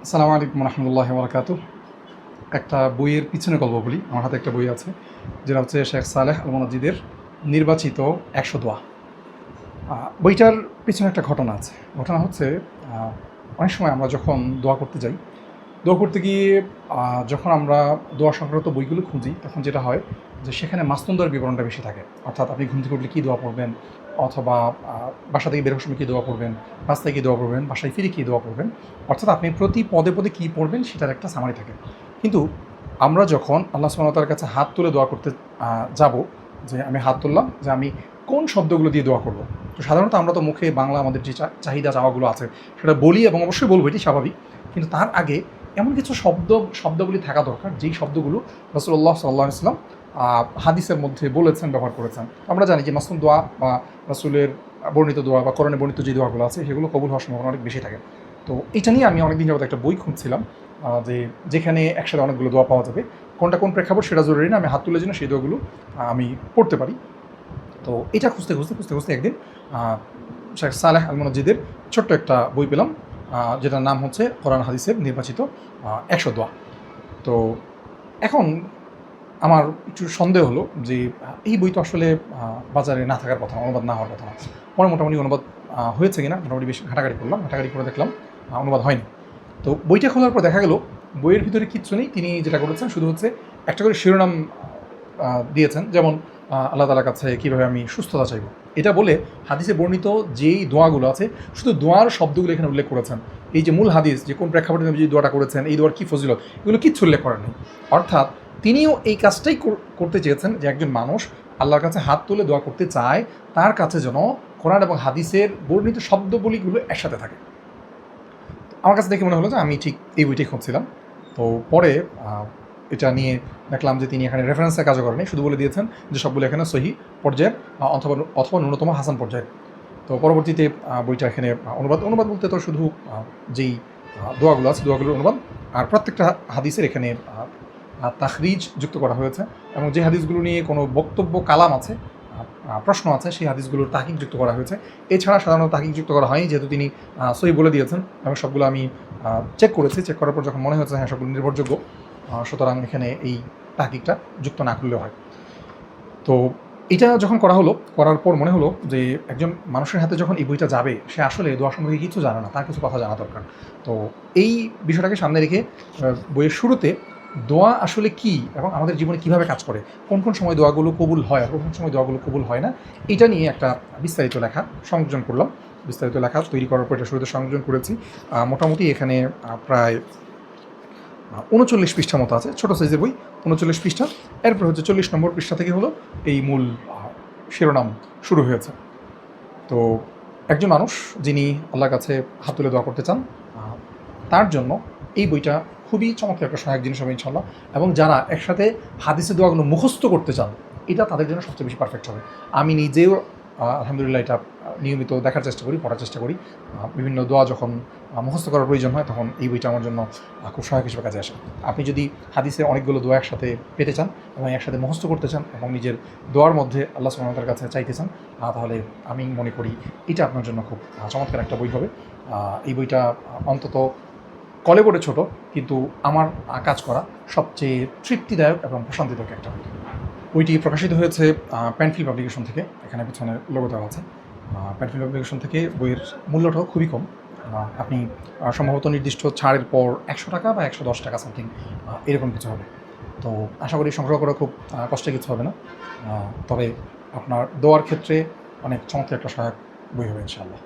আসসালামু আলাইকুম রহমতুল্লাহি ওয়া বারাকাতুহু। একটা বইয়ের পিছনে গল্প বলি। আমার হাতে একটা বই আছে, যেটা হচ্ছে শেখ সালেহ আল মুনাজ্জিদের নির্বাচিত ১০০ দোয়া। বইটার পিছনে একটা ঘটনা আছে। ঘটনা হচ্ছে, অনেক সময় আমরা যখন দোয়া করতে যাই, দোয়া করতে গিয়ে যখন আমরা দোয়া সংক্রান্ত বইগুলো খুঁজি, তখন যেটা হয় যে সেখানে মাসনুন বিবরণটা বেশি থাকে। অর্থাৎ আপনি ঘুম থেকে উঠলে কী দোয়া পড়বেন, অথবা বাসা থেকে বের হওয়ার সময় কী দোয়া পড়বেন, রাস্তায় কী দোয়া পড়বেন, বাসায় ফিরে কী দোয়া পড়বেন, অর্থাৎ আপনি প্রতি পদে পদে কী পড়বেন সেটার একটা সামারি থাকে। কিন্তু আমরা যখন আল্লাহ সুবহানাহু ওয়া তাআলার কাছে হাত তুলে দোয়া করতে যাব, যে আমি হাত তুললাম, যে আমি কোন শব্দগুলো দিয়ে দোয়া করব। তো সাধারণত আমরা তো মুখে বাংলা আমাদের যে চাহিদা চাওয়াগুলো আছে সেটা বলি, এবং অবশ্যই বলবো, এটি স্বাভাবিক। কিন্তু তার আগে এমন কিছু শব্দগুলি থাকা দরকার, যেই শব্দগুলো রাসূলুল্লাহ সাল্লাল্লাহু আলাইহি ওয়াসাল্লাম হাদিসের মধ্যে বলেছেন, ব্যবহার করেছেন। আমরা জানি যে মাসনুন দোয়া বা রাসূলের বর্ণিত দোয়া বা কোরআনে বর্ণিত যে দোয়াগুলো আছে সেগুলো কবুল হওয়ার সম্ভাবনা অনেক বেশি থাকে। তো এটা নিয়ে আমি অনেকদিন যাবত একটা বই খুঁজছিলাম, যেখানে একসাথে অনেকগুলো দোয়া পাওয়া যাবে। কোনটা কোন প্রেক্ষাপট সেটা জরুরি না, আমি হাত তুলে যেন সেই দোয়াগুলো আমি পড়তে পারি। তো এটা খুঁজতে একদিন শেখ সালেহ আল মুনাজ্জিদের ছোট্ট একটা বই পেলাম, যেটার নাম হচ্ছে কোরআন হাদিসের নির্বাচিত ১০০ দোয়া। তো এখন আমার একটু সন্দেহ হলো যে এই বই তো আসলে বাজারে না থাকার কথা না, অনুবাদ না হওয়ার কথা না। পরে মোটামুটি অনুবাদ হয়েছে কিনা মোটামুটি বেশ ঘাটাঘাটি করলাম, ঘাটাঘাটি করে দেখলাম অনুবাদ হয়নি। তো বইটা খোলার পর দেখা গেল বইয়ের ভিতরে কিচ্ছু নেই। তিনি যেটা করেছেন শুধু হচ্ছে একটা করে শিরোনাম দিয়েছেন, যেমন আল্লাহ তাআলার কাছে কীভাবে আমি সুস্থতা চাইব, এটা বলে হাদিসে বর্ণিত যেই দোয়াগুলো আছে শুধু দোয়ার শব্দগুলো এখানে উল্লেখ করেছেন। এই যে মূল হাদিস, যে কোন প্রেক্ষাপটে নবী যে দোয়াটা করেছেন, এই দোয়ার কী ফজিলত, এগুলো কিচ্ছু উল্লেখ করেন নেই। অর্থাৎ তিনিও এই কাজটাই করতে চেয়েছেন, যে একজন মানুষ আল্লাহর কাছে হাত তুলে দোয়া করতে চায়, তার কাছে যেন কোরআন এবং হাদিসের বর্ণিত শব্দবলিগুলো একসাথে থাকে। আমার কাছে দেখে মনে হলো যে আমি ঠিক এই বইটাই খুঁজছিলাম। তো পরে এটা নিয়ে দেখলাম যে তিনি এখানে রেফারেন্সের কাজও করেনি, শুধু বলে দিয়েছেন যে সবগুলো এখানে সহিহ পর্যায়ের অথবা ন্যূনতম হাসান পর্যায়ের। তো পরবর্তীতে বইটা এখানে অনুবাদ বলতে তো শুধু যেই দোয়াগুলো আছে দোয়াগুলোর অনুবাদ, আর প্রত্যেকটা হাদিসের এখানে তাখরিজ যুক্ত করা হয়েছে, এবং যে হাদিসগুলো নিয়ে কোনো বক্তব্য কালাম আছে, প্রশ্ন আছে, সেই হাদিসগুলোর তাহকিক যুক্ত করা হয়েছে। এছাড়া সাধারণত তাহকিক যুক্ত করা হয়নি, যেহেতু তিনি সহি বলে দিয়েছেন, এবং সবগুলো আমি চেক করেছি। চেক করার পর যখন মনে হয়েছে হ্যাঁ সবগুলো নির্ভরযোগ্য, সুতরাং এখানে এই তাহকিকটা যুক্ত না করলেও হয়। তো এটা যখন করার পর মনে হলো যে একজন মানুষের হাতে যখন এই বইটা যাবে, সে আসলে দোয়া সম্পর্কে কিছু জানে না, তার কিছু কথা জানা দরকার। তো এই বিষয়টাকে সামনে রেখে বইয়ের শুরুতে দোয়া আসলে কী এবং আমাদের জীবনে কীভাবে কাজ করে, কোন কোন সময় দোয়াগুলো কবুল হয় আর কোন কোন সময় দোয়াগুলো কবুল হয় না, এটা নিয়ে একটা বিস্তারিত লেখা সংযোজন করলাম। বিস্তারিত লেখা তৈরি করার পর এটা শুরুতে সংযোজন করেছি। মোটামুটি এখানে প্রায় ৩৯ পৃষ্ঠা মতো আছে, ছোটো সাইজের বই, ৩৯ পৃষ্ঠা। এরপর হচ্ছে ৪০ নম্বর পৃষ্ঠা থেকে হলো এই মূল শিরোনাম শুরু হয়েছে। তো একজন মানুষ যিনি আল্লাহর কাছে হাত তুলে দোয়া করতে চান, তার জন্য এই বইটা খুবই চমৎকার একটা সহায়ক জিনিস হবে ইনশাল্লাহ। এবং যারা একসাথে হাদিসের দোয়াগুলো মুখস্থ করতে চান, এটা তাদের জন্য সবচেয়ে বেশি পারফেক্ট হবে। আমি নিজেও আলহামদুলিল্লাহ এটা নিয়মিত দেখার চেষ্টা করি, পড়ার চেষ্টা করি। বিভিন্ন দোয়া যখন মুখস্থ করার প্রয়োজন হয়, তখন এই বইটা আমার জন্য খুব সহায়ক হিসেবে কাজে আসে। আপনি যদি হাদিসে অনেকগুলো দোয়া একসাথে পেতে চান এবং একসাথে মুখস্থ করতে চান এবং নিজের দোয়ার মধ্যে আল্লাহ সুবহানাহু ওয়া তাআলার কাছে চাইতে চান, তাহলে আমি মনে করি এটা আপনার জন্য খুব চমৎকার একটা বই হবে। এই বইটা অন্তত কলে বড়ে ছোটো, কিন্তু আমার কাজ করা সবচেয়ে তৃপ্তিদায়ক এবং প্রশান্তিদায়ক একটা বই। বইটি প্রকাশিত হয়েছে পেনফিল পাবলিকেশন থেকে, এখানে পিছনে লোগো দেওয়া আছে। পেনফিল পাবলিকেশন থেকে বইয়ের মূল্যটাও খুবই কম। আপনি সম্ভবত নির্দিষ্ট ছাড়ের পর ১০০ টাকা বা ১১০ টাকা সামথিং এরকম কিছু হবে। তো আশা করি সংগ্রহ করা খুব কষ্টের কিছু হবে না, তবে আপনার দোয়ার ক্ষেত্রে অনেক চমৎকার একটা সহায়ক বই হবে ইনশাআল্লাহ।